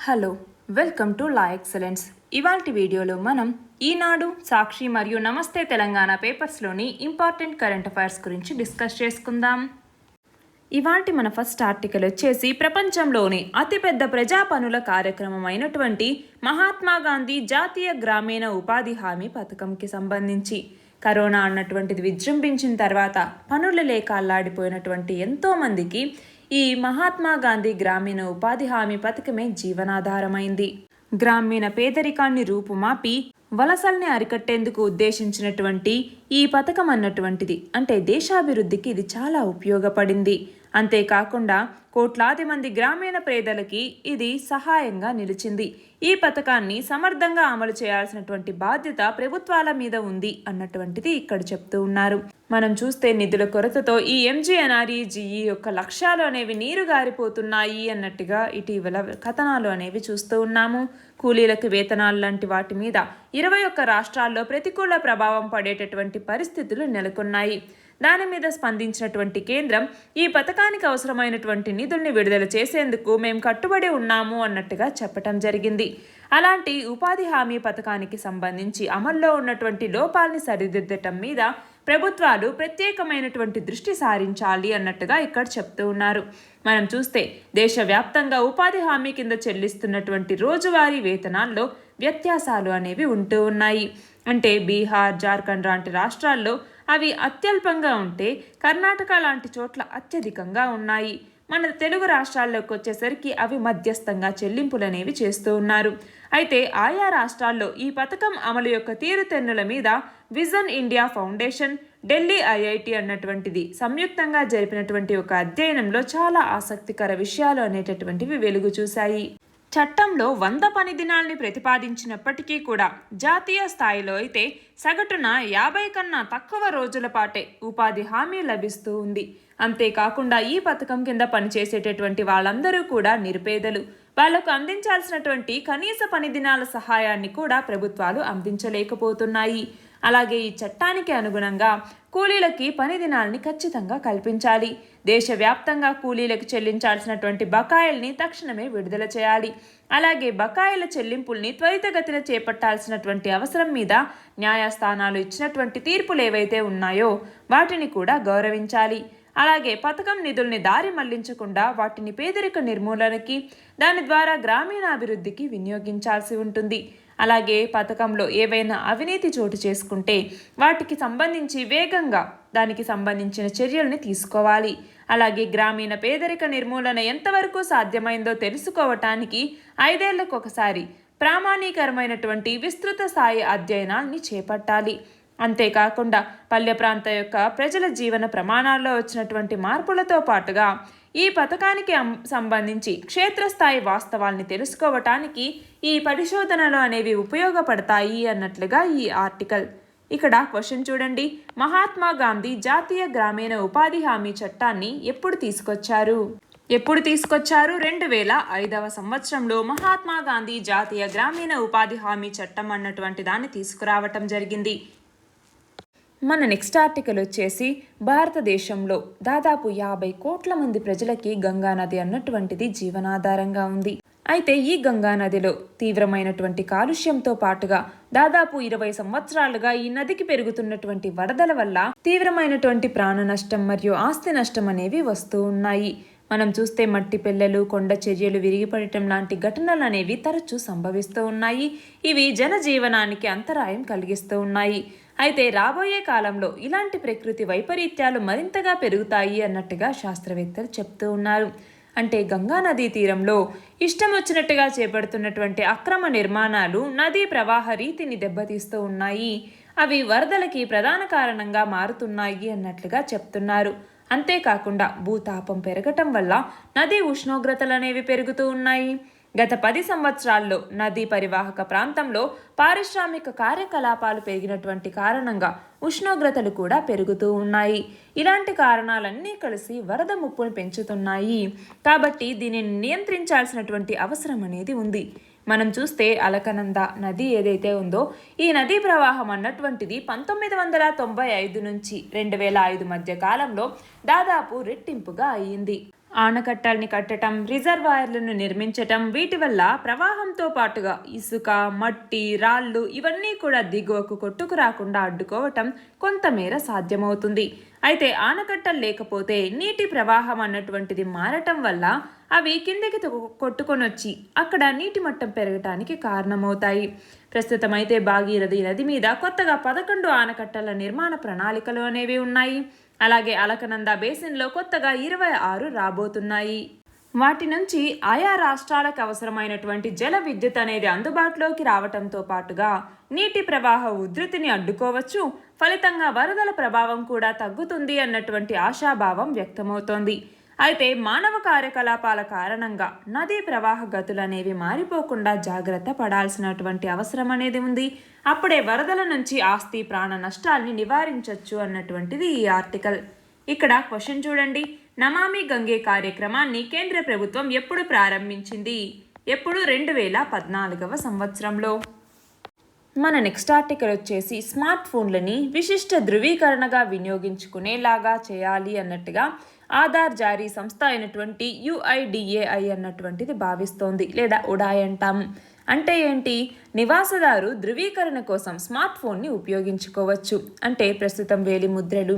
Hello, welcome to law excellence. ఇవాల్టి వీడియోలో మనం ఈనాడు, సాక్షి మరియు నమస్తే తెలంగాణ పేపర్స్లోని ఇంపార్టెంట్ కరెంట్ అఫైర్స్ గురించి డిస్కస్ చేసుకుందాం. ఇవాల్టి మన ఫస్ట్ ఆర్టికల్ వచ్చేసి ప్రపంచంలోని అతిపెద్ద ప్రజా పనుల కార్యక్రమం అయినటువంటి మహాత్మా గాంధీ జాతీయ గ్రామీణ ఉపాధి హామీ పథకంకి సంబంధించి. కరోనా అన్నటువంటిది విజృంభించిన తర్వాత పనులు లేక అల్లాడిపోయినటువంటి ఎంతోమందికి ఈ మహాత్మా గాంధీ గ్రామీణ ఉపాధి హామీ పథకమే జీవనాధారమైంది. గ్రామీణ పేదరికాన్ని రూపుమాపి వలసల్ని అరికట్టేందుకు ఉద్దేశించినటువంటి ఈ పథకం అన్నటువంటిది అంటే దేశాభివృద్ధికి ఇది చాలా ఉపయోగపడింది. అంతేకాకుండా కోట్లాది మంది గ్రామీణ పేదలకి ఇది సహాయంగా నిలిచింది. ఈ పథకాన్ని సమర్థంగా అమలు చేయాల్సినటువంటి బాధ్యత ప్రభుత్వాల మీద ఉంది అన్నటువంటిది ఇక్కడ చెప్తూ ఉన్నారు. మనం చూస్తే నిధుల కొరతతో ఈ ఎంజీఎన్ఆర్ఈజీఈ యొక్క లక్ష్యాలు అనేవి నీరు గారిపోతున్నాయి అన్నట్టుగా ఇటీవల కథనాలు అనేవి చూస్తూ ఉన్నాము. కూలీలకు వేతనాలు లాంటి వాటి మీద 21 రాష్ట్రాల్లో ప్రతికూల ప్రభావం పడేటటువంటి పరిస్థితులు నెలకొన్నాయి. దాని మీద స్పందించినటువంటి కేంద్రం ఈ పథకానికి అవసరమైనటువంటి నిధుల్ని విడుదల చేసేందుకు మేము కట్టుబడి ఉన్నాము అన్నట్టుగా చెప్పటం జరిగింది. అలాంటి ఉపాధి హామీ పథకానికి సంబంధించి అమల్లో ఉన్నటువంటి లోపాలని సరిదిద్దటం మీద ప్రభుత్వాలు ప్రత్యేకమైనటువంటి దృష్టి సారించాలి అన్నట్టుగా ఇక్కడ చెప్తూ ఉన్నారు. మనం చూస్తే దేశవ్యాప్తంగా ఉపాధి హామీ కింద చెల్లిస్తున్నటువంటి రోజువారీ వేతనాల్లో వ్యత్యాసాలు అనేవి ఉంటూ ఉన్నాయి. అంటే బీహార్, జార్ఖండ్ లాంటి రాష్ట్రాల్లో అవి అత్యల్పంగా ఉంటే కర్ణాటక లాంటి చోట్ల అత్యధికంగా ఉన్నాయి. మన తెలుగు రాష్ట్రాల్లోకి వచ్చేసరికి అవి మధ్యస్థంగా చెల్లింపులు అనేవి చేస్తూ ఉన్నారు. అయితే ఆయా రాష్ట్రాల్లో ఈ పథకం అమలు యొక్క తీరుతెన్నుల మీద vision India foundation, Delhi IIT అన్నటువంటిది సంయుక్తంగా జరిపినటువంటి ఒక అధ్యయనంలో చాలా ఆసక్తికర విషయాలు అనేటటువంటివి వెలుగు చూశాయి. చట్టంలో 100 పని దినాల్ని ప్రతిపాదించినప్పటికీ కూడా జాతీయ స్థాయిలో అయితే సగటున 50 కన్నా తక్కువ రోజుల పాటే ఉపాధి హామీ లభిస్తూ ఉంది. అంతేకాకుండా ఈ పథకం కింద పనిచేసేటటువంటి వాళ్ళందరూ కూడా నిరుపేదలు. వాళ్లకు అందించాల్సినటువంటి కనీస పని దినాల సహాయాన్ని కూడా ప్రభుత్వాలు అందించలేకపోతున్నాయి. అలాగే ఈ చట్టానికి అనుగుణంగా కూలీలకి పని దినాల్ని ఖచ్చితంగా కల్పించాలి. దేశవ్యాప్తంగా కూలీలకు చెల్లించాల్సినటువంటి బకాయిల్ని తక్షణమే విడుదల చేయాలి. అలాగే బకాయిల చెల్లింపుల్ని త్వరితగతిన చేపట్టాల్సినటువంటి అవసరం మీద న్యాయస్థానాలు ఇచ్చినటువంటి తీర్పులు ఏవైతే ఉన్నాయో వాటిని కూడా గౌరవించాలి. అలాగే పథకం నిధుల్ని దారి మళ్లించకుండా వాటిని పేదరిక నిర్మూలనకి, దాని ద్వారా గ్రామీణాభివృద్ధికి వినియోగించాల్సి ఉంటుంది. అలాగే పథకంలో ఏవైనా అవినీతి చోటు చేసుకుంటే వాటికి సంబంధించి వేగంగా దానికి సంబంధించిన చర్యల్ని తీసుకోవాలి. అలాగే గ్రామీణ పేదరిక నిర్మూలన ఎంతవరకు సాధ్యమైందో తెలుసుకోవటానికి 5 ఏళ్లకు ఒకసారి ప్రామాణీకరమైనటువంటి విస్తృత స్థాయి అధ్యయనాల్ని చేపట్టాలి. అంతేకాకుండా పల్లె ప్రాంత యొక్క ప్రజల జీవన ప్రమాణాల్లో వచ్చినటువంటి మార్పులతో పాటుగా ఈ పథకానికి సంబంధించి క్షేత్రస్థాయి వాస్తవాల్ని తెలుసుకోవటానికి ఈ పరిశోధనలు అనేవి ఉపయోగపడతాయి అన్నట్లుగా ఈ ఆర్టికల్. ఇక్కడ క్వశ్చన్ చూడండి, మహాత్మా గాంధీ జాతీయ గ్రామీణ ఉపాధి హామీ చట్టాన్ని ఎప్పుడు తీసుకొచ్చారు? 2005వ సంవత్సరంలో మహాత్మా గాంధీ జాతీయ గ్రామీణ ఉపాధి హామీ చట్టం అన్నటువంటి దాన్ని తీసుకురావటం జరిగింది. మన నెక్స్ట్ ఆర్టికల్ వచ్చేసి భారతదేశంలో దాదాపు 50 కోట్ల మంది ప్రజలకి గంగానది అన్నటువంటిది జీవనాధారంగా ఉంది. అయితే ఈ గంగానదిలో తీవ్రమైనటువంటి కాలుష్యంతో పాటుగా దాదాపు 20 సంవత్సరాలుగా ఈ నదికి పెరుగుతున్నటువంటి వరదల వల్ల తీవ్రమైనటువంటి ప్రాణ నష్టం మరియు ఆస్తి నష్టం అనేవి వస్తూ ఉన్నాయి. మనం చూస్తే మట్టి పెళ్ళలు, కొండ చర్యలు విరిగిపడటం లాంటి ఘటనలు అనేవి తరచూ సంభవిస్తూ ఉన్నాయి. ఇవి జనజీవనానికి అంతరాయం కలిగిస్తూ ఉన్నాయి. అయితే రాబోయే కాలంలో ఇలాంటి ప్రకృతి వైపరీత్యాలు మరింతగా పెరుగుతాయి అన్నట్టుగా శాస్త్రవేత్తలు చెప్తూ ఉన్నారు. అంటే గంగా నదీ తీరంలో ఇష్టం వచ్చినట్టుగా చేపడుతున్నటువంటి అక్రమ నిర్మాణాలు నదీ ప్రవాహ రీతిని దెబ్బతీస్తూ ఉన్నాయి. అవి వరదలకి ప్రధాన కారణంగా మారుతున్నాయి అన్నట్లుగా చెప్తున్నారు. అంతేకాకుండా భూతాపం పెరగటం వల్ల నదీ ఉష్ణోగ్రతలు అనేవి పెరుగుతూ ఉన్నాయి. గత 10 సంవత్సరాల్లో నదీ పరివాహక ప్రాంతంలో పారిశ్రామిక కార్యకలాపాలు పెరిగినటువంటి కారణంగా ఉష్ణోగ్రతలు కూడా పెరుగుతూ ఉన్నాయి. ఇలాంటి కారణాలన్నీ కలిసి వరద ముప్పును పెంచుతున్నాయి. కాబట్టి దీనిని నియంత్రించాల్సినటువంటి అవసరం అనేది ఉంది. మనం చూస్తే అలకనంద నది ఏదైతే ఉందో ఈ నదీ ప్రవాహం అన్నటువంటిది 1995 నుంచి 2005 మధ్య కాలంలో దాదాపు రెట్టింపుగా అయ్యింది. ఆనకట్టల్ని కట్టడం, రిజర్వాయర్లను నిర్మించటం, వీటి వల్ల ప్రవాహంతో పాటుగా ఇసుక, మట్టి, రాళ్ళు ఇవన్నీ కూడా దిగువకు కొట్టుకు రాకుండా అడ్డుకోవటం కొంతమేర సాధ్యమవుతుంది. అయితే ఆనకట్టలు లేకపోతే నీటి ప్రవాహం అన్నటువంటిది మారటం వల్ల అవి కిందకి కొట్టుకొనొచ్చి అక్కడ నీటి మట్టం పెరగటానికి కారణమవుతాయి. ప్రస్తుతం అయితే భాగీరథి నది మీద కొత్తగా 11 ఆనకట్టల నిర్మాణ ప్రణాళికలు అనేవి ఉన్నాయి. అలాగే అలకనంద బేసిన్లో కొత్తగా 26 రాబోతున్నాయి. వాటి నుంచి ఆయా రాష్ట్రాలకు అవసరమైనటువంటి జల విద్యుత్ అనేది అందుబాటులోకి రావటంతో పాటుగా నీటి ప్రవాహ ఉధృతిని అడ్డుకోవచ్చు. ఫలితంగా వరదల ప్రభావం కూడా తగ్గుతుంది అన్నటువంటి ఆశాభావం వ్యక్తమవుతోంది. అయితే మానవ కార్యకలాపాల కారణంగా నదీ ప్రవాహ గతులు అనేవి మారిపోకుండా జాగ్రత్త పడాల్సినటువంటి అవసరం అనేది ఉంది. అప్పుడే వరదల నుంచి ఆస్తి ప్రాణ నష్టాల్ని నివారించవచ్చు అన్నటువంటిది ఈ ఆర్టికల్. ఇక్కడ క్వశ్చన్ చూడండి. నమామి గంగే కార్యక్రమాన్ని కేంద్ర ప్రభుత్వం ఎప్పుడు ప్రారంభించింది? ఎప్పుడు? 2014వ సంవత్సరంలో. మన నెక్స్ట్ ఆర్టికల్ వచ్చేసి స్మార్ట్ ఫోన్లని విశిష్ట ధృవీకరణగా వినియోగించుకునేలాగా చేయాలి అన్నట్టుగా ఆధార్ జారీ సంస్థ అయినటువంటి UIDAI అన్నటువంటిది భావిస్తోంది, లేదా ఉడాయ్ అంటాము. అంటే ఏంటి? నివాసదారు ధృవీకరణ కోసం స్మార్ట్ ఫోన్ని ఉపయోగించుకోవచ్చు. అంటే ప్రస్తుతం వేలి ముద్రలు,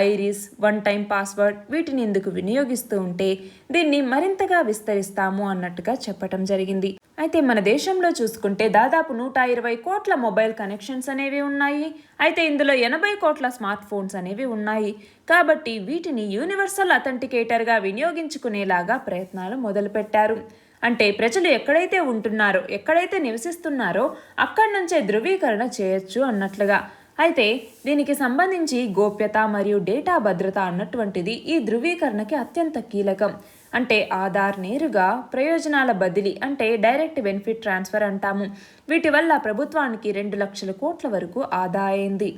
ఐరిస్, వన్ టైం పాస్వర్డ్ వీటిని ఎందుకు వినియోగిస్తూ ఉంటే దీన్ని మరింతగా విస్తరిస్తాము అన్నట్టుగా చెప్పటం జరిగింది. అయితే మన దేశంలో చూసుకుంటే దాదాపు 120 కోట్ల మొబైల్ కనెక్షన్స్ అనేవి ఉన్నాయి. అయితే ఇందులో 80 కోట్ల స్మార్ట్ ఫోన్స్ అనేవి ఉన్నాయి. కాబట్టి వీటిని యూనివర్సల్ అథెంటికేటర్గా వినియోగించుకునేలాగా ప్రయత్నాలు మొదలుపెట్టారు. అంటే ప్రజలు ఎక్కడైతే ఉంటున్నారో, ఎక్కడైతే నివసిస్తున్నారో అక్కడి నుంచే ధృవీకరణ చేయొచ్చు అన్నట్లుగా. అయితే దీనికి సంబంధించి గోప్యత మరియు డేటా భద్రత అన్నటువంటిది ఈ ధృవీకరణకి అత్యంత కీలకం. అంటే ఆధార్ నేరుగా ప్రయోజనాల బదిలీ, అంటే డైరెక్ట్ బెనిఫిట్ ట్రాన్స్ఫర్ అంటాము. వీటి వల్ల ప్రభుత్వానికి 2 లక్షల కోట్ల వరకు ఆదా అయింది.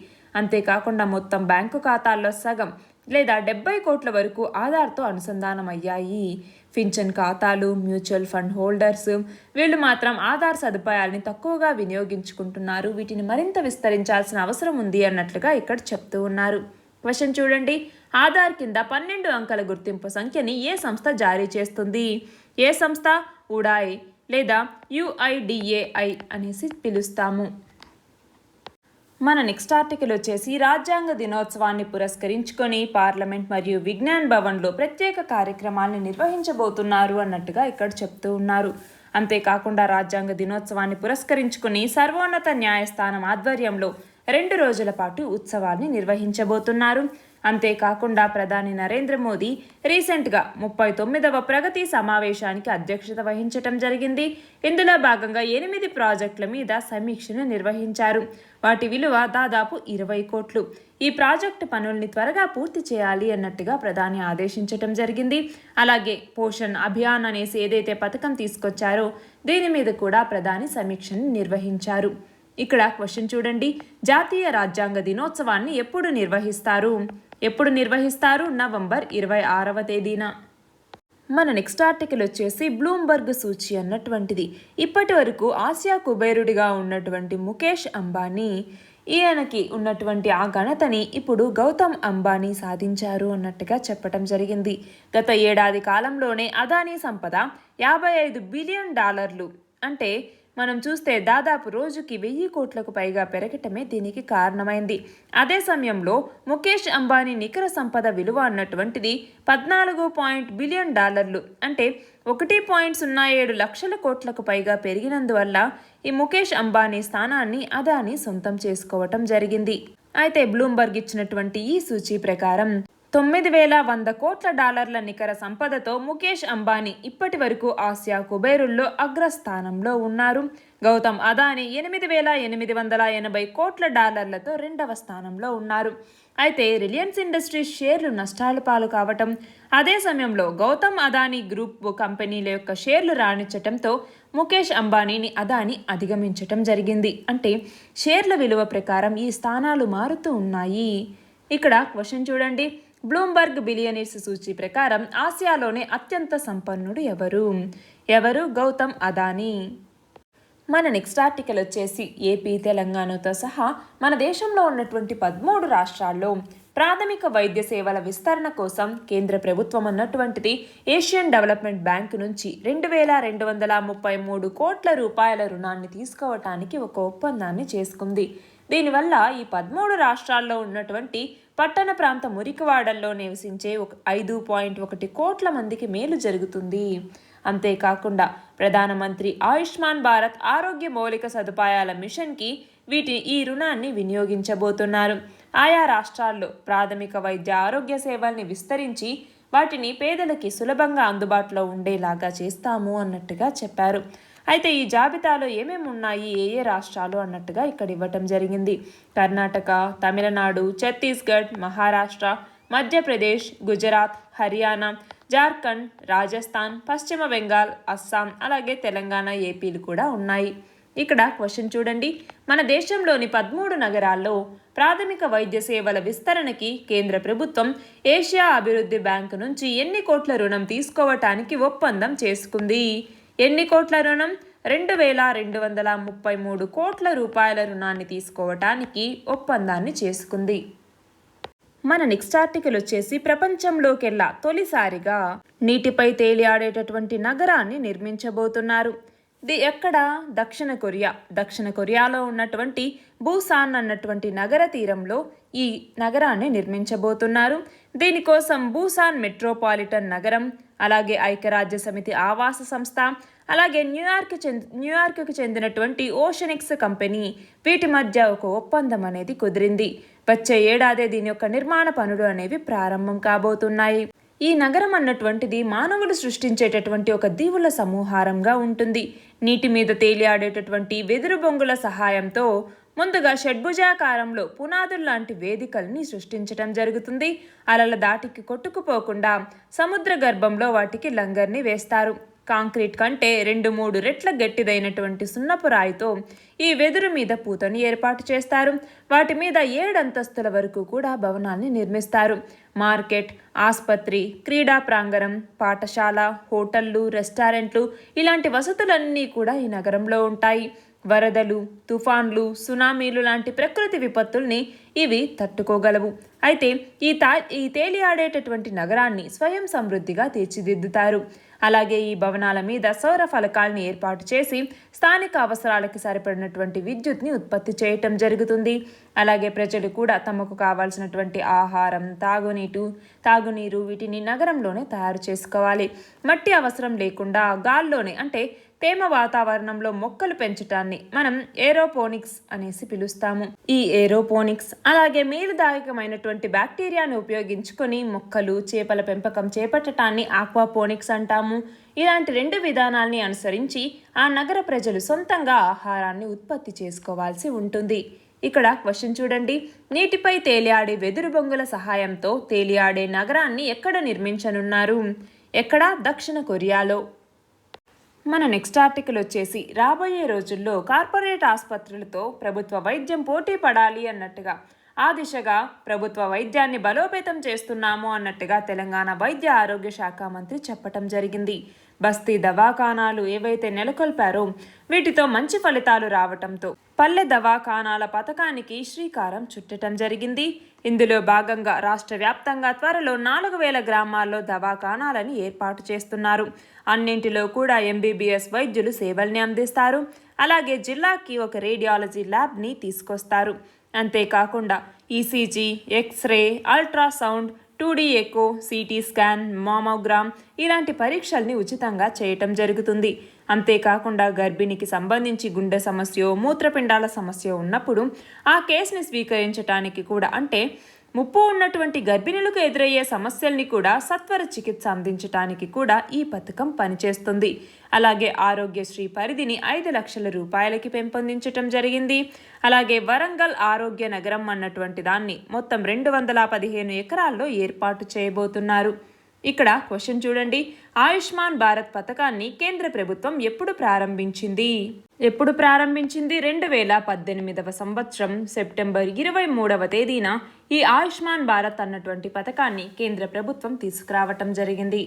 అంతేకాకుండా మొత్తం బ్యాంకు ఖాతాల్లో సగం లేదా 70 కోట్ల వరకు ఆధార్తో అనుసంధానం అయ్యాయి. పింఛన్ ఖాతాలు, మ్యూచువల్ ఫండ్ హోల్డర్స్ వీళ్ళు మాత్రం ఆధార్ సదుపాయాలని తక్కువగా వినియోగించుకుంటున్నారు. వీటిని మరింత విస్తరించాల్సిన అవసరం ఉంది అన్నట్లుగా ఇక్కడ చెప్తూ ఉన్నారు. క్వశ్చన్ చూడండి. ఆధార్ కింద 12 అంకెల గుర్తింపు సంఖ్యని ఏ సంస్థ జారీ చేస్తుంది? ఏ సంస్థ? ఉడాయ్ లేదా UIDAI అనేసి పిలుస్తాము. మన నెక్స్ట్ ఆర్టికల్ వచ్చేసి రాజ్యాంగ దినోత్సవాన్ని పురస్కరించుకొని పార్లమెంట్ మరియు విజ్ఞాన్ భవన్లో ప్రత్యేక కార్యక్రమాలను నిర్వహించబోతున్నారు అన్నట్టుగా ఇక్కడ చెప్తూ ఉన్నారు. అంతేకాకుండా రాజ్యాంగ దినోత్సవాన్ని పురస్కరించుకుని సర్వోన్నత న్యాయస్థానం ఆధ్వర్యంలో 2 రోజుల పాటు ఉత్సవాన్ని నిర్వహించబోతున్నారు. అంతేకాకుండా ప్రధాని నరేంద్ర మోదీ రీసెంట్గా 39వ ప్రగతి సమావేశానికి అధ్యక్షత వహించటం జరిగింది. ఇందులో భాగంగా 8 ప్రాజెక్టుల మీద సమీక్షను నిర్వహించారు. వాటి విలువ దాదాపు 20 కోట్లు. ఈ ప్రాజెక్టు పనుల్ని త్వరగా పూర్తి చేయాలి అన్నట్టుగా ప్రధాని ఆదేశించటం జరిగింది. అలాగే పోషణ్ అభియాన్ అనేసి ఏదైతే పథకం తీసుకొచ్చారో దీని మీద కూడా ప్రధాని సమీక్షను నిర్వహించారు. ఇక్కడ క్వశ్చన్ చూడండి. జాతీయ రాజ్యాంగ దినోత్సవాన్ని ఎప్పుడు నిర్వహిస్తారు? నవంబర్ 26వ తేదీన. మన నెక్స్ట్ ఆర్టికల్ వచ్చేసి బ్లూంబర్గ్ సూచి అన్నటువంటిది. ఇప్పటి వరకు ఆసియా కుబేరుడిగా ఉన్నటువంటి ముఖేష్ అంబానీ, ఈయనకి ఉన్నటువంటి ఆ ఘనతని ఇప్పుడు గౌతమ్ అంబానీ సాధించారు అన్నట్టుగా చెప్పటం జరిగింది. గత ఏడాది కాలంలోనే అదానీ సంపద $55 బిలియన్, అంటే మనం చూస్తే దాదాపు రోజుకి 1000 కోట్లకు పైగా పెరగటమే దీనికి కారణమైంది. అదే సమయంలో ముఖేష్ అంబానీ నికర సంపద విలువ అన్నటువంటిది $14 బిలియన్, అంటే 1.07 లక్షల కోట్లకు పైగా పెరిగినందువల్ల ఈ ముఖేష్ అంబానీ స్థానాన్ని అదానీ సొంతం చేసుకోవటం జరిగింది. అయితే బ్లూంబర్గ్ ఇచ్చినటువంటి ఈ సూచీ ప్రకారం $9,100 కోట్ల నికర సంపదతో ముఖేష్ అంబానీ ఇప్పటి వరకు ఆసియా కుబేరుల్లో అగ్రస్థానంలో ఉన్నారు. గౌతమ్ అదానీ $8,880 కోట్ల రెండవ స్థానంలో ఉన్నారు. అయితే రిలయన్స్ ఇండస్ట్రీస్ షేర్లు నష్టాల పాలు కావటం, అదే సమయంలో గౌతమ్ అదానీ గ్రూప్ కంపెనీల యొక్క షేర్లు రాణించటంతో ముఖేష్ అంబానీని అదానీ అధిగమించటం జరిగింది. అంటే షేర్ల విలువ ప్రకారం ఈ స్థానాలు మారుతూ ఉన్నాయి. ఇక్కడ క్వశ్చన్ చూడండి. బ్లూంబర్గ్ బిలియనీర్స్ సూచీ ప్రకారం ఆసియాలోనే అత్యంత సంపన్నుడు ఎవరు? గౌతమ్ అదానీ. మన నెక్స్ట్ ఆర్టికల్ వచ్చేసి ఏపీ, తెలంగాణతో సహా మన దేశంలో ఉన్నటువంటి 13 రాష్ట్రాల్లో ప్రాథమిక వైద్య సేవల విస్తరణ కోసం కేంద్ర ప్రభుత్వం అన్నటువంటిది ఏషియన్ డెవలప్మెంట్ బ్యాంక్ నుంచి 2,233 కోట్ల రూపాయల రుణాన్ని తీసుకోవటానికి ఒక ఒప్పందాన్ని చేసుకుంది. దీనివల్ల ఈ 13 రాష్ట్రాల్లో ఉన్నటువంటి పట్టణ ప్రాంత మురికివాడల్లో నివసించే 5.1 కోట్ల మందికి మేలు జరుగుతుంది. అంతేకాకుండా ప్రధానమంత్రి ఆయుష్మాన్ భారత్ ఆరోగ్య మౌలిక సదుపాయాల మిషన్కి ఈ రుణాన్ని వినియోగించబోతున్నారు. ఆయా రాష్ట్రాల్లో ప్రాథమిక వైద్య ఆరోగ్య సేవల్ని విస్తరించి వాటిని పేదలకి సులభంగా అందుబాటులో ఉండేలాగా చేస్తాము అన్నట్టుగా చెప్పారు. అయితే ఈ జాబితాలో ఏమేమి ఉన్నాయి, ఏ ఏ రాష్ట్రాలు అన్నట్టుగా ఇక్కడ ఇవ్వటం జరిగింది. కర్ణాటక, తమిళనాడు, ఛత్తీస్గఢ్, మహారాష్ట్ర, మధ్యప్రదేశ్, గుజరాత్, హర్యానా, జార్ఖండ్, రాజస్థాన్, పశ్చిమ బెంగాల్, అస్సాం, అలాగే తెలంగాణ, ఏపీలు కూడా ఉన్నాయి. ఇక్కడ క్వశ్చన్ చూడండి. మన దేశంలోని 13 నగరాల్లో ప్రాథమిక వైద్య సేవల విస్తరణకి కేంద్ర ప్రభుత్వం ఏషియా అభివృద్ధి బ్యాంకు నుంచి ఎన్ని కోట్ల రుణం తీసుకోవటానికి ఒప్పందం చేసుకుంది? ఎన్ని కోట్ల రుణం? 2,233 కోట్ల రూపాయల రుణాన్ని తీసుకోవటానికి ఒప్పందాన్ని చేసుకుంది. మన నెక్స్ట్ ఆర్టికల్ వచ్చేసి ప్రపంచంలోకెల్లా తొలిసారిగా నీటిపై తేలియాడేటటువంటి నగరాన్ని నిర్మించబోతున్నారు. ఇది ఎక్కడ? దక్షిణ కొరియాలో ఉన్నటువంటి బూసాన్ అన్నటువంటి నగర తీరంలో ఈ నగరాన్ని నిర్మించబోతున్నారు. దీనికోసం బూసాన్ మెట్రోపాలిటన్ నగరం, అలాగే ఐక్యరాజ్య సమితి ఆవాస సంస్థ, అలాగే న్యూయార్క్కి చెందినటువంటి ఓషనిక్స్ కంపెనీ వీటి మధ్య ఒక ఒప్పందం అనేది కుదిరింది. వచ్చే ఏడాదే దీని యొక్క నిర్మాణ పనులు అనేవి ప్రారంభం కాబోతున్నాయి. ఈ నగరం అన్నటువంటిది మానవులు సృష్టించేటటువంటి ఒక దీవుల సమూహారంగా ఉంటుంది. నీటి మీద తేలియాడేటటువంటి వెదురు బొంగుల సహాయంతో ముందుగా షడ్భుజాకారంలో పునాదులు లాంటి వేదికల్ని సృష్టించటం జరుగుతుంది. అలల దాటికి కొట్టుకుపోకుండా సముద్ర గర్భంలో వాటికి లంగర్ని వేస్తారు. కాంక్రీట్ కంటే 2-3 రెట్ల గట్టిదైనటువంటి సున్నపు రాయితో ఈ వెదురు మీద పూతను ఏర్పాటు చేస్తారు. వాటి మీద 7 అంతస్తుల వరకు కూడా భవనాల్ని నిర్మిస్తారు. మార్కెట్, ఆసుపత్రి, క్రీడా ప్రాంగణం, పాఠశాల, హోటళ్లు, రెస్టారెంట్లు ఇలాంటి వసతులన్నీ కూడా ఈ నగరంలో ఉంటాయి. వరదలు, తుఫాన్లు, సునామీలు లాంటి ప్రకృతి విపత్తుల్ని ఇవి తట్టుకోగలవు. అయితే ఈ తేలియాడేటటువంటి నగరాన్ని స్వయం సమృద్ధిగా తీర్చిదిద్దుతారు. అలాగే ఈ భవనాల మీద సౌర ఫలకాల్ని ఏర్పాటు చేసి స్థానిక అవసరాలకి సరిపడినటువంటి విద్యుత్ని ఉత్పత్తి చేయటం జరుగుతుంది. అలాగే ప్రజలు కూడా తమకు కావాల్సినటువంటి ఆహారం, తాగునీరు వీటిని నగరంలోనే తయారు చేసుకోవాలి. మట్టి అవసరం లేకుండా గాల్లోనే అంటే తేమ వాతావరణంలో మొక్కలు పెంచటాన్ని మనం ఏరోపోనిక్స్ అనేసి పిలుస్తాము. ఈ ఏరోపోనిక్స్ అలాగే మేలుదాయకమైనటువంటి బ్యాక్టీరియాను ఉపయోగించుకొని మొక్కలు, చేపల పెంపకం చేపట్టడాన్ని ఆక్వాపోనిక్స్ అంటాము. ఇలాంటి 2 విధానాల్ని అనుసరించి ఆ నగర ప్రజలు సొంతంగా ఆహారాన్ని ఉత్పత్తి చేసుకోవాల్సి ఉంటుంది. ఇక్కడ క్వశ్చన్ చూడండి. నీటిపై తేలియాడే వెదురు బొంగుల సహాయంతో తేలియాడే నగరాన్ని ఎక్కడ నిర్మించనున్నారు? ఎక్కడ? దక్షిణ కొరియాలో. మన నెక్స్ట్ ఆర్టికల్ వచ్చేసి రాబోయే రోజుల్లో కార్పొరేట్ ఆసుపత్రులతో ప్రభుత్వ వైద్యం పోటీ పడాలి అన్నట్టుగా, ఆ దిశగా ప్రభుత్వ వైద్యాన్ని బలోపేతం చేస్తున్నాము అన్నట్టుగా తెలంగాణ వైద్య ఆరోగ్య శాఖ మంత్రి చెప్పటం జరిగింది. బస్తీ దవాఖానాలు ఏవైతే నెలకొల్పారో వీటితో మంచి ఫలితాలు రావటంతో పల్లె దవాఖానాల పథకానికి శ్రీకారం చుట్టడం జరిగింది. ఇందులో భాగంగా రాష్ట్ర వ్యాప్తంగా త్వరలో 4,000 గ్రామాల్లో దవాఖానాలని ఏర్పాటు చేస్తున్నారు. అన్నింటిలో కూడా MBBS వైద్యులు సేవల్ని అందిస్తారు. అలాగే జిల్లాకి ఒక రేడియాలజీ ల్యాబ్ని తీసుకొస్తారు. అంతేకాకుండా ECG, X ray, ultrasound, 2D echo, CT scan, mammogram ఇలాంటి పరీక్షల్ని ఉచితంగా చేయటం జరుగుతుంది. అంతేకాకుండా గర్భిణికి సంబంధించి గుండె సమస్య, మూత్రపిండాల సమస్య ఉన్నప్పుడు ఆ కేసుని స్వీకరించడానికి కూడా అంటే ముప్పు ఉన్నటువంటి గర్భిణులకు ఎదురయ్యే సమస్యల్ని కూడా సత్వర చికిత్స అందించడానికి కూడా ఈ పథకం పనిచేస్తుంది. అలాగే ఆరోగ్యశ్రీ పరిధిని 5 లక్షల రూపాయలకి పెంపొందించటం జరిగింది. అలాగే వరంగల్ ఆరోగ్య నగరం అన్నటువంటి దాన్ని మొత్తం 215 ఎకరాల్లో ఏర్పాటు చేయబోతున్నారు. ఇక్కడ క్వశ్చన్ చూడండి. ఆయుష్మాన్ భారత్ పథకాన్ని కేంద్ర ప్రభుత్వం ఎప్పుడు ప్రారంభించింది? 2018వ సంవత్సరం సెప్టెంబర్ 23వ తేదీన ఈ ఆయుష్మాన్ భారత్ అన్నటువంటి పథకాన్ని కేంద్ర ప్రభుత్వం తీసుకురావటం జరిగింది.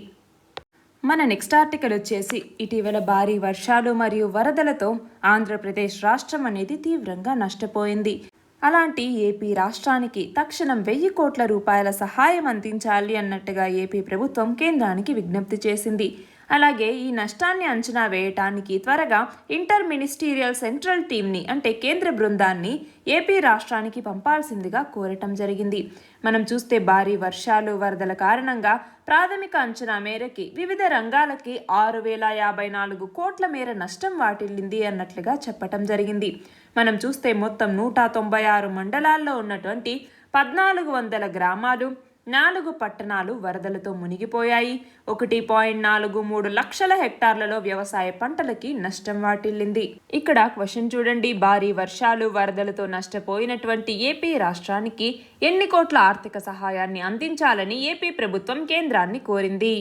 మన నెక్స్ట్ ఆర్టికల్ వచ్చేసి ఇటీవల భారీ వర్షాలు మరియు వరదలతో ఆంధ్రప్రదేశ్ రాష్ట్రం అనేది తీవ్రంగా నష్టపోయింది. అలాంటి ఏపీ రాష్ట్రానికి తక్షణం 1000 కోట్ల రూపాయల సహాయం అందించాలి అన్నట్టుగా ఏపీ ప్రభుత్వం కేంద్రానికి విజ్ఞప్తి చేసింది. అలాగే ఈ నష్టాన్ని అంచనా వేయటానికి త్వరగా ఇంటర్ మినిస్టీరియల్ సెంట్రల్ టీమ్ని అంటే కేంద్ర బృందాన్ని ఏపీ రాష్ట్రానికి పంపాల్సిందిగా కోరటం జరిగింది. మనం చూస్తే భారీ వర్షాలు వరదల కారణంగా ప్రాథమిక అంచనా మేరకి వివిధ రంగాలకి 6054 కోట్ల మేర నష్టం వాటిల్లింది అన్నట్లుగా చెప్పటం జరిగింది. మనం చూస్తే మొత్తం 196 మండలాల్లో ఉన్నటువంటి 1400 గ్రామాలు 4 పట్టణాలు వరదలతో మునిగిపోయాయి. 1.43 లక్షల హెక్టార్లలో వ్యవసాయ పంటలకి నష్టం వాటిల్లింది. ఇక్కడ క్వశ్చన్ చూడండి, భారీ వర్షాలు వరదలతో నష్టపోయినటువంటి ఏపీ రాష్ట్రానికి ఎన్ని కోట్ల ఆర్థిక సహాయాన్ని అందించాలని ఏపీ ప్రభుత్వం కేంద్రాన్ని కోరింది.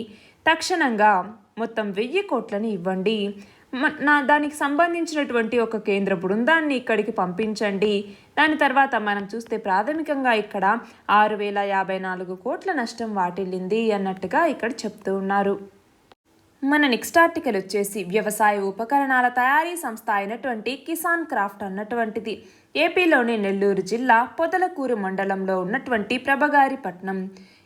తక్షణంగా మొత్తం 1000 కోట్లని ఇవ్వండి, దానికి సంబంధించినటువంటి ఒక కేంద్ర బృందాన్ని ఇక్కడికి పంపించండి. దాని తర్వాత మనం చూస్తే ప్రాథమికంగా ఇక్కడ 6054 కోట్ల నష్టం వాటిల్లింది అన్నట్టుగా ఇక్కడ చెప్తూ ఉన్నారు. మన నెక్స్ట్ ఆర్టికల్ వచ్చేసి వ్యవసాయ ఉపకరణాల తయారీ సంస్థ అయినటువంటి కిసాన్ క్రాఫ్ట్ అన్నటువంటిది ఏపీలోని నెల్లూరు జిల్లా పొదలకూరు మండలంలో ఉన్నటువంటి ప్రభగారిపట్నం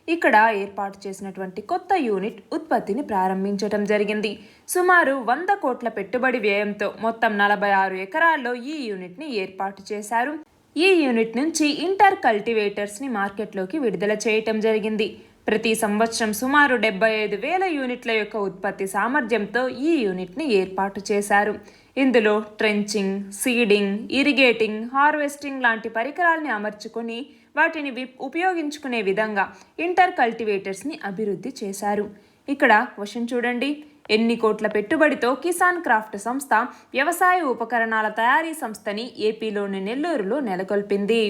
ఇక్కడ ఏర్పాటు చేసినటువంటి కొత్త యూనిట్ ఉత్పత్తిని ప్రారంభించడం జరిగింది. సుమారు 100 కోట్ల పెట్టుబడి వ్యయంతో మొత్తం 46 ఎకరాల్లో ఈ యూనిట్ని ఏర్పాటు చేశారు. ఈ యూనిట్ నుంచి ఇంటర్ కల్టివేటర్స్ని మార్కెట్లోకి విడుదల చేయటం జరిగింది. ప్రతి సంవత్సరం సుమారు 75,000 యూనిట్ల యొక్క ఉత్పత్తి సామర్థ్యంతో ఈ యూనిట్ని ఏర్పాటు చేశారు. ఇందులో ట్రెంచింగ్, సీడింగ్, ఇరిగేటింగ్, హార్వెస్టింగ్ లాంటి పరికరాల్ని అమర్చుకొని వాటిని ఉపయోగించుకునే విధంగా ఇంటర్ కల్టివేటర్స్ని అభివృద్ధి చేశారు. ఇక్కడ క్వశ్చన్ చూడండి, ఎన్ని కోట్ల పెట్టుబడితో కిసాన్ క్రాఫ్ట్ సంస్థ వ్యవసాయ ఉపకరణాల తయారీ సంస్థని ఏపీలోని నెల్లూరులో నెలకొల్పింది?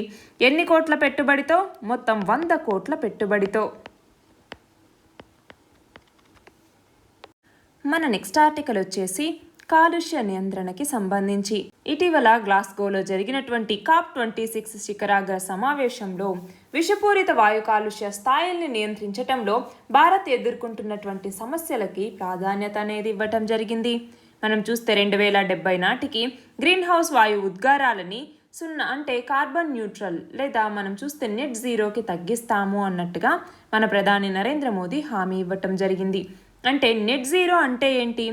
ఎన్ని కోట్ల పెట్టుబడితో? మొత్తం 100 కోట్ల పెట్టుబడితో. మన నెక్స్ట్ ఆర్టికల్ వచ్చేసి కాలుష్య నియంత్రణకి సంబంధించి ఇటీవల గ్లాస్గోలో జరిగినటువంటి COP26 శిఖరాగ్ర సమావేశంలో విషపూరిత వాయు కాలుష్య స్థాయిల్ని నియంత్రించటంలో భారత్ ఎదుర్కొంటున్నటువంటి సమస్యలకి ప్రాధాన్యత అనేది ఇవ్వటం జరిగింది. మనం చూస్తే 2070 నాటికి గ్రీన్ హౌస్ వాయు ఉద్గారాలని 0 అంటే కార్బన్ న్యూట్రల్ లేదా మనం చూస్తే నెట్ జీరోకి తగ్గిస్తాము అన్నట్టుగా మన ప్రధాని నరేంద్ర మోదీ హామీ ఇవ్వటం జరిగింది. అంటే నెట్ జీరో అంటే ఏంటి?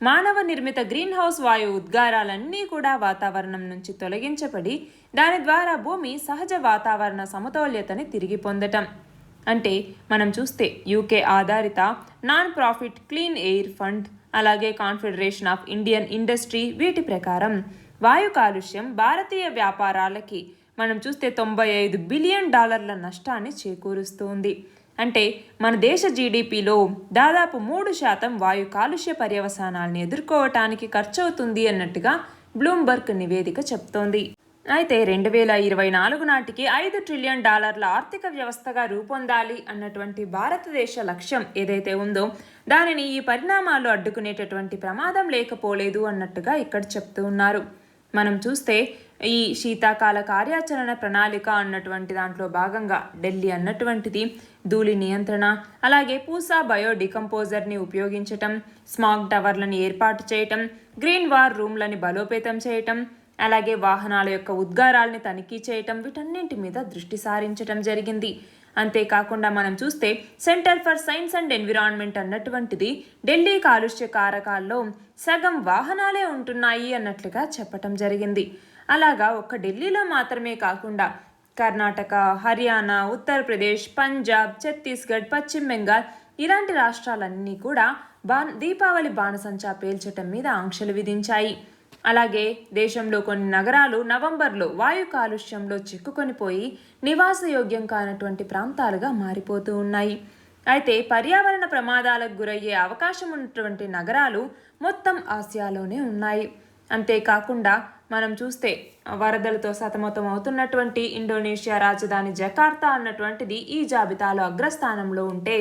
మానవ నిర్మిత గ్రీన్ హౌస్ వాయు ఉద్గారాలన్నీ కూడా వాతావరణం నుంచి తొలగించబడి దాని ద్వారా భూమి సహజ వాతావరణ సమతౌల్యతని తిరిగి పొందటం. అంటే మనం చూస్తే యూకే ఆధారిత non profit clean air fund అలాగే కాన్ఫెడరేషన్ ఆఫ్ ఇండియన్ ఇండస్ట్రీ వీటి ప్రకారం వాయు కాలుష్యం భారతీయ వ్యాపారాలకి మనం చూస్తే $95 బిలియన్ నష్టాన్ని చేకూరుస్తుంది. అంటే మన దేశ జీడిపిలో దాదాపు 3% వాయు కాలుష్య పర్యవసానాలను ఎదుర్కోవటానికి ఖర్చవుతుంది అన్నట్టుగా బ్లూంబర్గ్ నివేదిక చెప్తోంది. అయితే 2024 నాటికి $5 ట్రిలియన్ ఆర్థిక వ్యవస్థగా రూపొందాలి అన్నటువంటి భారతదేశ లక్ష్యం ఏదైతే ఉందో దానిని ఈ పరిణామాలు అడ్డుకునేటటువంటి ప్రమాదం లేకపోలేదు అన్నట్టుగా ఇక్కడ చెప్తూ ఉన్నారు. మనం చూస్తే ఈ శీతాకాల కార్యాచరణ ప్రణాళిక అన్నటువంటి దాంట్లో భాగంగా ఢిల్లీ అన్నటువంటిది ధూళి నియంత్రణ అలాగే పూసా బయో డికంపోజర్ని ఉపయోగించటం, స్మాగ్ టవర్లను ఏర్పాటు చేయటం, గ్రీన్ వార్ రూమ్లని బలోపేతం చేయటం, అలాగే వాహనాల యొక్క ఉద్గారాల్ని తనిఖీ చేయటం వీటన్నింటి మీద దృష్టి సారించటం జరిగింది. అంతేకాకుండా మనం చూస్తే centre for science and environment అన్నటువంటిది ఢిల్లీ కాలుష్య కారకాల్లో సగం వాహనాలే ఉంటున్నాయి అన్నట్లుగా చెప్పటం జరిగింది. అలాగా ఒక్క ఢిల్లీలో మాత్రమే కాకుండా కర్ణాటక, హర్యానా, ఉత్తరప్రదేశ్, పంజాబ్, ఛత్తీస్గఢ్, పశ్చిమ బెంగాల్ ఇలాంటి రాష్ట్రాలన్నీ కూడా దీపావళి బాణసంచా పేల్చటం మీద ఆంక్షలు విధించాయి. అలాగే దేశంలో కొన్ని నగరాలు నవంబర్లో వాయు కాలుష్యంలో చిక్కుకొనిపోయి నివాసయోగ్యం కానటువంటి ప్రాంతాలుగా మారిపోతూ ఉన్నాయి. అయితే పర్యావరణ ప్రమాదాలకు గురయ్యే అవకాశం ఉన్నటువంటి నగరాలు మొత్తం ఆసియాలోనే ఉన్నాయి. అంతేకాకుండా మనం చూస్తే వరదలతో సతమతం అవుతున్నటువంటి ఇండోనేషియా రాజధాని జకార్తా అన్నటువంటిది ఈ జాబితాలో అగ్రస్థానంలో ఉంటే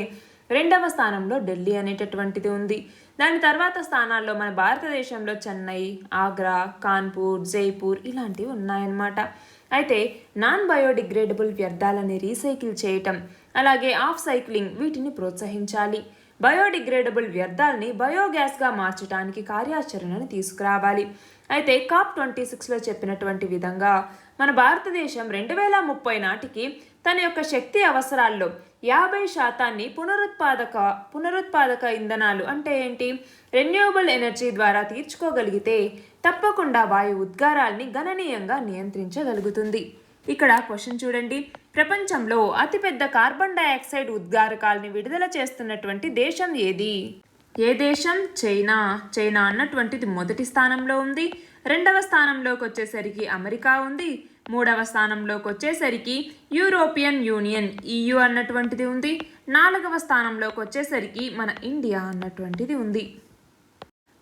2వ స్థానంలో ఢిల్లీ అనేటటువంటిది ఉంది. దాని తర్వాత స్థానాల్లో మన భారతదేశంలో చెన్నై, ఆగ్రా, కాన్పూర్, జైపూర్ ఇలాంటివి ఉన్నాయన్నమాట. అయితే నాన్ బయోడిగ్రేడబుల్ వ్యర్థాలని రీసైకిల్ చేయటం అలాగే ఆఫ్ సైక్లింగ్ వీటిని ప్రోత్సహించాలి. బయోడిగ్రేడబుల్ వ్యర్థాలని బయోగ్యాస్గా మార్చడానికి కార్యాచరణను తీసుకురావాలి. అయితే COP26లో చెప్పినటువంటి విధంగా మన భారతదేశం 2030 నాటికి తన యొక్క శక్తి అవసరాల్లో 50% పునరుత్పాదక ఇంధనాలు అంటే ఏంటి, రెన్యూవబుల్ ఎనర్జీ ద్వారా తీర్చుకోగలిగితే తప్పకుండా వాయు ఉద్గారాల్ని గణనీయంగా నియంత్రించగలుగుతుంది. ఇక్కడ క్వశ్చన్ చూడండి, ప్రపంచంలో అతిపెద్ద కార్బన్ డైఆక్సైడ్ ఉద్గారకాల్ని విడుదల చేస్తున్నటువంటి దేశం ఏది? ఏ దేశం? చైనా. చైనా అన్నటువంటిది మొదటి స్థానంలో ఉంది. రెండవ స్థానంలోకి వచ్చేసరికి అమెరికా ఉంది. మూడవ స్థానంలోకి వచ్చేసరికి యూరోపియన్ యూనియన్ EU అన్నటువంటిది ఉంది. నాలుగవ స్థానంలోకి వచ్చేసరికి మన ఇండియా అన్నటువంటిది ఉంది.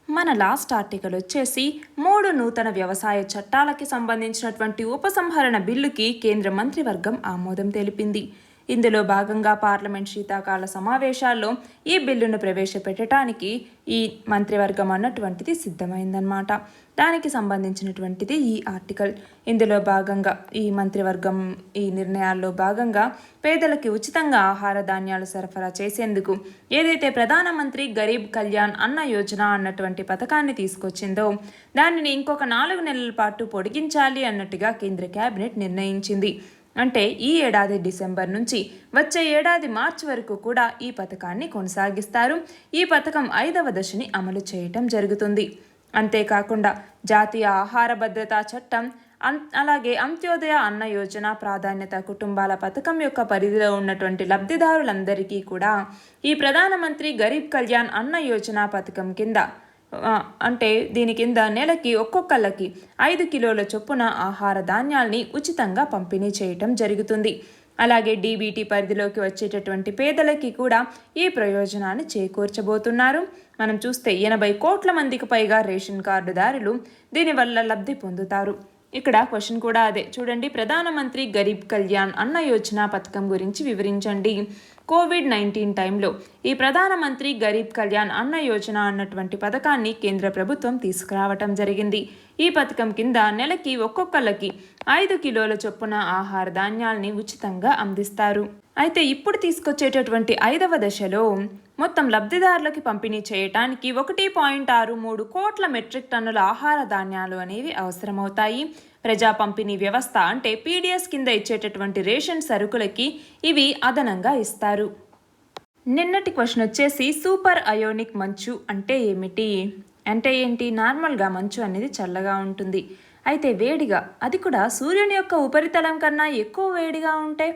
మన లాస్ట్ ఆర్టికల్ వచ్చేసి 3 నూతన వ్యవసాయ చట్టాలకి సంబంధించినటువంటి ఉపసంహరణ బిల్లుకి కేంద్ర మంత్రివర్గం ఆమోదం తెలిపింది. ఇందులో భాగంగా పార్లమెంట్ శీతాకాల సమావేశాల్లో ఈ బిల్లును ప్రవేశపెట్టడానికి ఈ మంత్రివర్గం అన్నటువంటిది సిద్ధమైందన్నమాట. దానికి సంబంధించినటువంటిది ఈ ఆర్టికల్. ఇందులో భాగంగా ఈ మంత్రివర్గం ఈ నిర్ణయాల్లో భాగంగా పేదలకి ఉచితంగా ఆహార ధాన్యాలు సరఫరా చేసేందుకు ఏదైతే ప్రధానమంత్రి గరీబ్ కళ్యాణ్ అన్న యోజన అన్నటువంటి పథకాన్ని తీసుకొచ్చిందో దానిని ఇంకొక 4 నెలల పాటు పొడిగించాలి అన్నట్టుగా కేంద్ర కేబినెట్ నిర్ణయించింది. అంటే ఈ ఏడాది డిసెంబర్ నుంచి వచ్చే ఏడాది మార్చి వరకు కూడా ఈ పథకాన్ని కొనసాగిస్తారు. ఈ పథకం 5వ దశని అమలు చేయటం జరుగుతుంది. అంతేకాకుండా జాతీయ ఆహార భద్రతా చట్టం, అలాగే అంత్యోదయ అన్న యోజన, ప్రాధాన్యత కుటుంబాల పథకం యొక్క పరిధిలో ఉన్నటువంటి లబ్ధిదారులందరికీ కూడా ఈ ప్రధానమంత్రి గరీబ్ కళ్యాణ్ అన్న యోజన పథకం కింద అంటే దీని కింద నెలకి ఒక్కొక్కళ్ళకి 5 కిలోల చొప్పున ఆహార ధాన్యాల్ని ఉచితంగా పంపిణీ చేయటం జరుగుతుంది. అలాగే DBT పరిధిలోకి వచ్చేటటువంటి పేదలకి కూడా ఈ ప్రయోజనాన్ని చేకూర్చబోతున్నారు. మనం చూస్తే 80 కోట్ల మందికి పైగా రేషన్ కార్డుదారులు దీనివల్ల లబ్ధి పొందుతారు. ఇక్కడ క్వశ్చన్ కూడా అదే చూడండి, ప్రధానమంత్రి గరీబ్ కళ్యాణ్ అన్న యోజన పథకం గురించి వివరించండి. కోవిడ్-19 టైంలో ఈ ప్రధానమంత్రి గరీబ్ కళ్యాణ్ అన్న యోజన అన్నటువంటి పథకాన్ని కేంద్ర ప్రభుత్వం తీసుకురావటం జరిగింది. ఈ పథకం కింద నెలకి ఒక్కొక్కళ్ళకి 5 కిలోల చొప్పున ఆహార ధాన్యాల్ని ఉచితంగా అందిస్తారు. అయితే ఇప్పుడు తీసుకొచ్చేటటువంటి 5వ దశలో మొత్తం లబ్ధిదారులకి పంపిణీ చేయటానికి 1.63 కోట్ల మెట్రిక్ టన్నుల ఆహార ధాన్యాలు అనేవి అవసరమవుతాయి. ప్రజా పంపిణీ వ్యవస్థ అంటే PDS కింద ఇచ్చేటటువంటి రేషన్ సరుకులకి ఇవి అదనంగా ఇస్తారు. నిన్నటి క్వశ్చన్ వచ్చేసి సూపర్ అయోనిక్ మంచు అంటే ఏమిటి? అంటే ఏంటి, నార్మల్గా మంచు అనేది చల్లగా ఉంటుంది. అయితే వేడిగా, అది కూడా సూర్యుని యొక్క ఉపరితలం కన్నా ఎక్కువ వేడిగా ఉంటే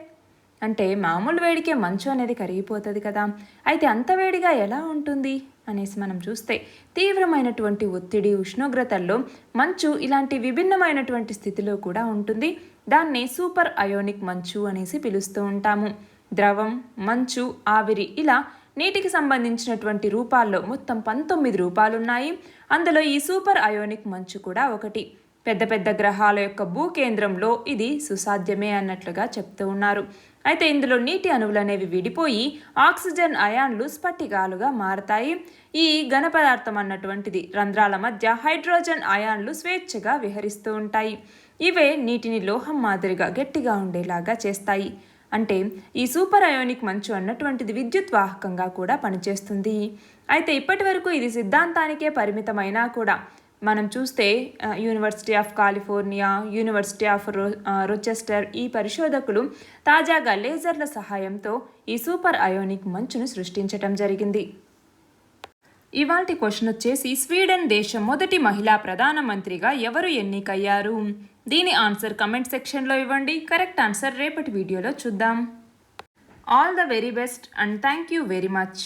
అంటే మామూలు వేడికే మంచు అనేది కరిగిపోతుంది కదా. అయితే అంత వేడిగా ఎలా ఉంటుంది అనేసి మనం చూస్తే తీవ్రమైనటువంటి ఒత్తిడి, ఉష్ణోగ్రతల్లో మంచు ఇలాంటి విభిన్నమైనటువంటి స్థితిలో కూడా ఉంటుంది. దాన్ని సూపర్ అయోనిక్ మంచు అనేసి పిలుస్తూ ఉంటాము. ద్రవం, మంచు, ఆవిరి ఇలా నీటికి సంబంధించినటువంటి రూపాల్లో మొత్తం 19 రూపాలున్నాయి. అందులో ఈ సూపర్ అయోనిక్ మంచు కూడా ఒకటి. పెద్ద పెద్ద గ్రహాల యొక్క భూకేంద్రంలో ఇది సుసాధ్యమే అన్నట్లుగా చెప్తూ ఉన్నారు. అయితే ఇందులో నీటి అణువులు అనేవి విడిపోయి ఆక్సిజన్ అయాన్లు స్ఫటికాలుగా మారతాయి. ఈ ఘన పదార్థం అన్నటువంటిది రంధ్రాల మధ్య హైడ్రోజన్ అయాన్లు స్వేచ్ఛగా విహరిస్తూ ఉంటాయి. ఇవే నీటిని లోహం మాదిరిగా గట్టిగా ఉండేలాగా చేస్తాయి. అంటే ఈ సూపర్ అయోనిక్ మంచు అన్నటువంటిది విద్యుత్ వాహకంగా కూడా పనిచేస్తుంది. అయితే ఇప్పటి వరకు ఇది సిద్ధాంతానికే పరిమితమైనా కూడా మనం చూస్తే university of California, university of Rochester ఈ పరిశోధకులు తాజాగా లేజర్ల సహాయంతో ఈ సూపర్ అయోనిక్ మంచును సృష్టించటం జరిగింది. ఇవాల్టి క్వశ్చన్ వచ్చేసి స్వీడన్ దేశం మొదటి మహిళా ప్రధానమంత్రిగా ఎవరు ఎన్నికయ్యారు? దీని ఆన్సర్ కమెంట్ సెక్షన్లో ఇవ్వండి. కరెక్ట్ ఆన్సర్ రేపటి వీడియోలో చూద్దాం. All the very best and thank you very much.